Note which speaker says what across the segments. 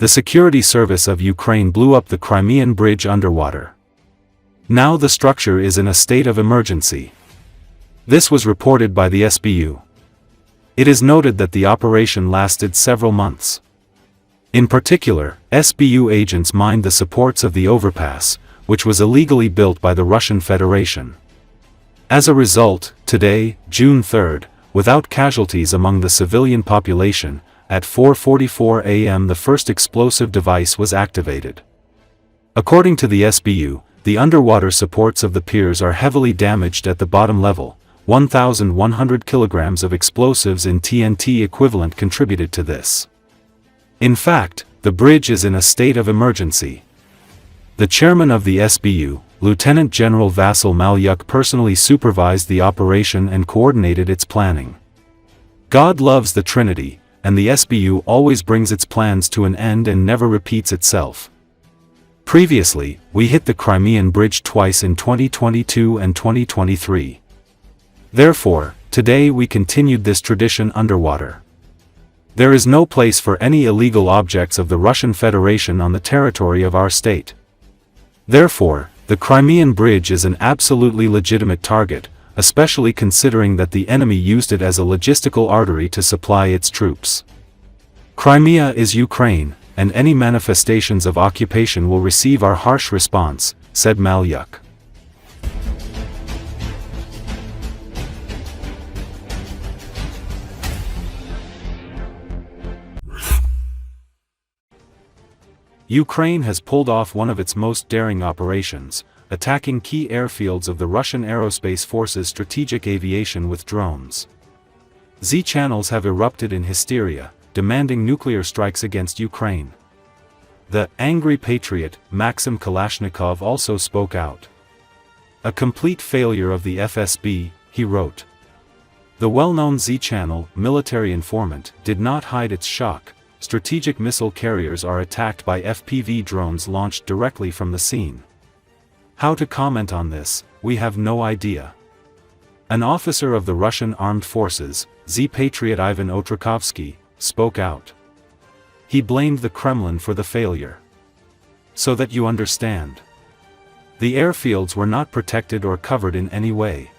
Speaker 1: The security service of Ukraine blew up the Crimean Bridge underwater. Now the structure is in a state of emergency. This was reported by the SBU. It is noted that the operation lasted several months. In particular, SBU agents mined the supports of the overpass, which was illegally built by the Russian Federation. As a result, today, June 3rd, without casualties among the civilian population, at 4:44 a.m. the first explosive device was activated. According to the SBU, the underwater supports of the piers are heavily damaged at the bottom level. 1,100 kilograms of explosives in TNT equivalent contributed to this. In fact, the bridge is in a state of emergency. The chairman of the SBU, Lieutenant General Vasyl Malyuk, personally supervised the operation and coordinated its planning. God loves the Trinity, and the SBU always brings its plans to an end and never repeats itself. Previously, we hit the Crimean Bridge twice in 2022 and 2023. Therefore, today we continued this tradition underwater. There is no place for any illegal objects of the Russian Federation on the territory of our state. Therefore, the Crimean Bridge is an absolutely legitimate target, especially considering that the enemy used it as a logistical artery to supply its troops. Crimea is Ukraine, and any manifestations of occupation will receive our harsh response, said Malyuk. Ukraine has pulled off one of its most daring operations, attacking key airfields of the Russian Aerospace Forces strategic aviation with drones. Z-channels have erupted in hysteria, demanding nuclear strikes against Ukraine. The angry patriot, Maxim Kalashnikov, also spoke out. A complete failure of the FSB, he wrote. The well-known Z-channel, military informant, did not hide its shock. Strategic missile carriers are attacked by FPV drones launched directly from the scene. How to comment on this, we have no idea. An officer of the Russian Armed Forces, Z-patriot Ivan Otrakovsky, spoke out. He blamed the Kremlin for the failure. So that you understand. The airfields were not protected or covered in any way.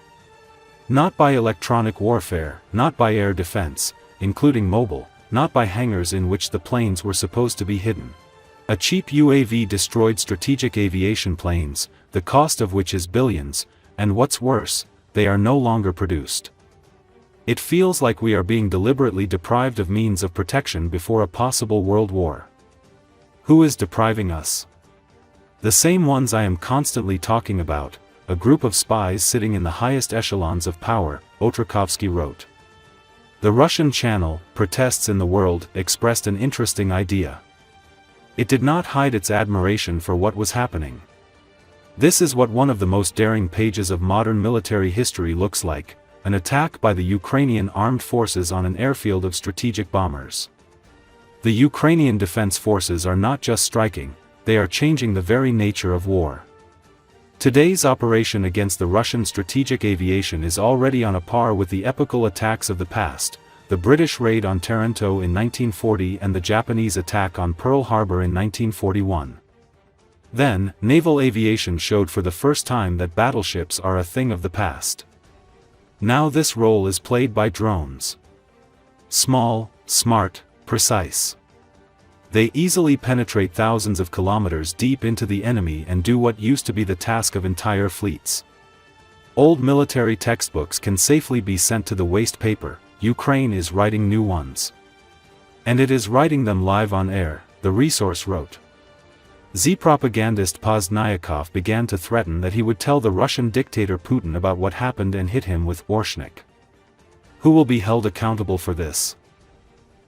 Speaker 1: Not by electronic warfare, not by air defense, including mobile, not by hangars in which the planes were supposed to be hidden. A cheap UAV destroyed strategic aviation planes, the cost of which is billions, and what's worse, they are no longer produced. It feels like we are being deliberately deprived of means of protection before a possible world war. Who is depriving us? The same ones I am constantly talking about, a group of spies sitting in the highest echelons of power, Otrakovsky wrote. The Russian channel, Protests in the World, expressed an interesting idea. It did not hide its admiration for what was happening. This is what one of the most daring pages of modern military history looks like, an attack by the Ukrainian armed forces on an airfield of strategic bombers. The Ukrainian defense forces are not just striking, they are changing the very nature of war. Today's operation against the Russian strategic aviation is already on a par with the epical attacks of the past, the British raid on Taranto in 1940 and the Japanese attack on Pearl Harbor in 1941. Then, naval aviation showed for the first time that battleships are a thing of the past. Now this role is played by drones. Small, smart, precise. They easily penetrate thousands of kilometers deep into the enemy and do what used to be the task of entire fleets. Old military textbooks can safely be sent to the waste paper. Ukraine is writing new ones. And it is writing them live on air, the resource wrote. Z-propagandist Pozdnyakov began to threaten that he would tell the Russian dictator Putin about what happened and hit him with Airstrike. Who will be held accountable for this?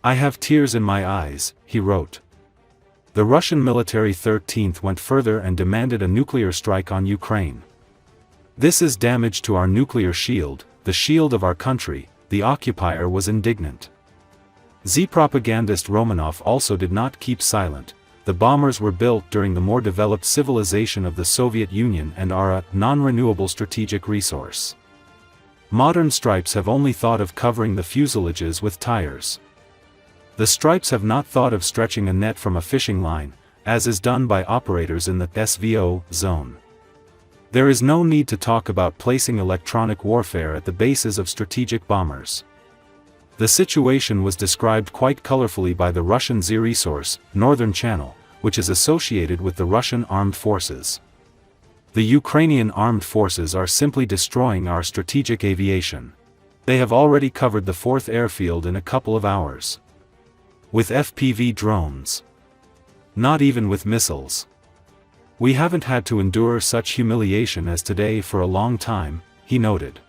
Speaker 1: I have tears in my eyes, he wrote. The Russian military 13th went further and demanded a nuclear strike on Ukraine. This is damage to our nuclear shield, the shield of our country, the occupier was indignant. Z-propagandist Romanov also did not keep silent. The bombers were built during the more developed civilization of the Soviet Union and are a non-renewable strategic resource. Modern stripes have only thought of covering the fuselages with tires. The stripes have not thought of stretching a net from a fishing line, as is done by operators in the SVO zone. There is no need to talk about placing electronic warfare at the bases of strategic bombers. The situation was described quite colorfully by the Russian Z resource, Northern Channel, which is associated with the Russian armed forces. The Ukrainian armed forces are simply destroying our strategic aviation. They have already covered the 4th airfield in a couple of hours. With FPV drones. Not even with missiles. We haven't had to endure such humiliation as today for a long time, he noted.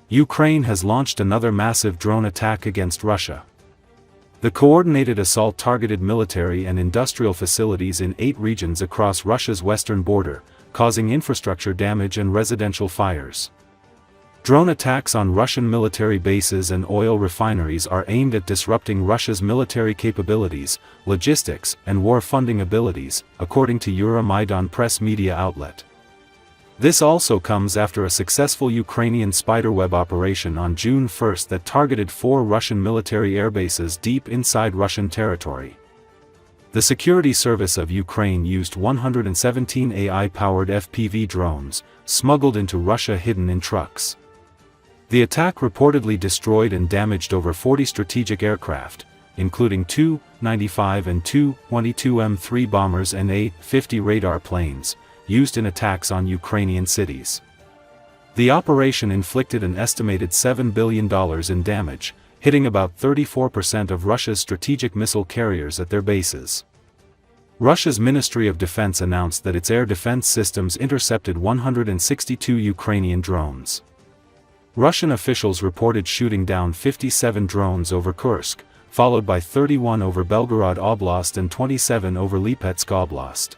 Speaker 1: Ukraine has launched another massive drone attack against Russia. The coordinated assault targeted military and industrial facilities in 8 regions across Russia's western border, causing infrastructure damage and residential fires. Drone attacks on Russian military bases and oil refineries are aimed at disrupting Russia's military capabilities, logistics, and war-funding abilities, according to Euromaidan press media outlet. This also comes after a successful Ukrainian spiderweb operation on June 1 that targeted 4 Russian military airbases deep inside Russian territory. The Security Service of Ukraine used 117 AI-powered FPV drones, smuggled into Russia hidden in trucks. The attack reportedly destroyed and damaged over 40 strategic aircraft, including 2 95 and 2 22 M3 bombers and A-50 radar planes, used in attacks on Ukrainian cities. The operation inflicted an estimated $7 billion in damage, hitting about 34% of Russia's strategic missile carriers at their bases. Russia's Ministry of Defense announced that its air defense systems intercepted 162 Ukrainian drones. Russian officials reported shooting down 57 drones over Kursk, followed by 31 over Belgorod Oblast and 27 over Lipetsk Oblast.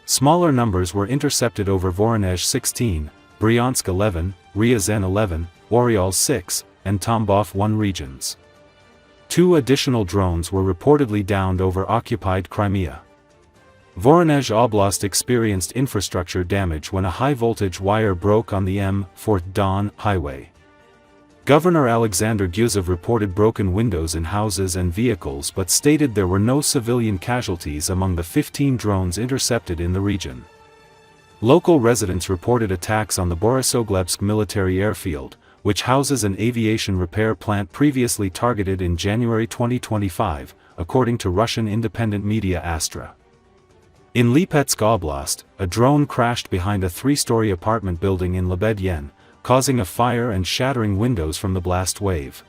Speaker 1: Smaller numbers were intercepted over Voronezh 16, Bryansk 11, Ryazan 11, Oryol 6, and Tambov 1 regions. 2 additional drones were reportedly downed over occupied Crimea. Voronezh Oblast experienced infrastructure damage when a high-voltage wire broke on the M4 Don highway. Governor Alexander Gyuzov reported broken windows in houses and vehicles but stated there were no civilian casualties among the 15 drones intercepted in the region. Local residents reported attacks on the Borisogledsk military airfield, which houses an aviation repair plant previously targeted in January 2025, according to Russian independent media Astra. In Lipetsk Oblast, a drone crashed behind a 3-story apartment building in Lebedyen, causing a fire and shattering windows from the blast wave.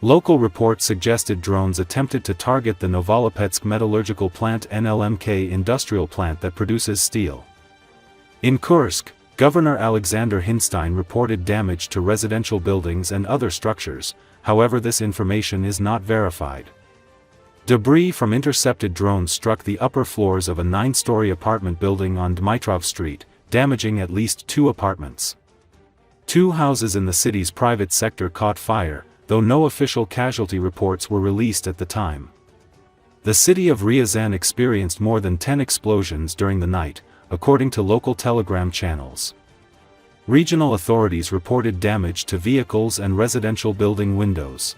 Speaker 1: Local reports suggested drones attempted to target the Novolipetsk metallurgical plant NLMK industrial plant that produces steel. In Kursk, Governor Alexander Hinstein reported damage to residential buildings and other structures, however this information is not verified. Debris from intercepted drones struck the upper floors of a 9-story apartment building on Dmitrov Street, damaging at least 2 apartments. 2 houses in the city's private sector caught fire, though no official casualty reports were released at the time. The city of Ryazan experienced more than 10 explosions during the night, according to local telegram channels. Regional authorities reported damage to vehicles and residential building windows.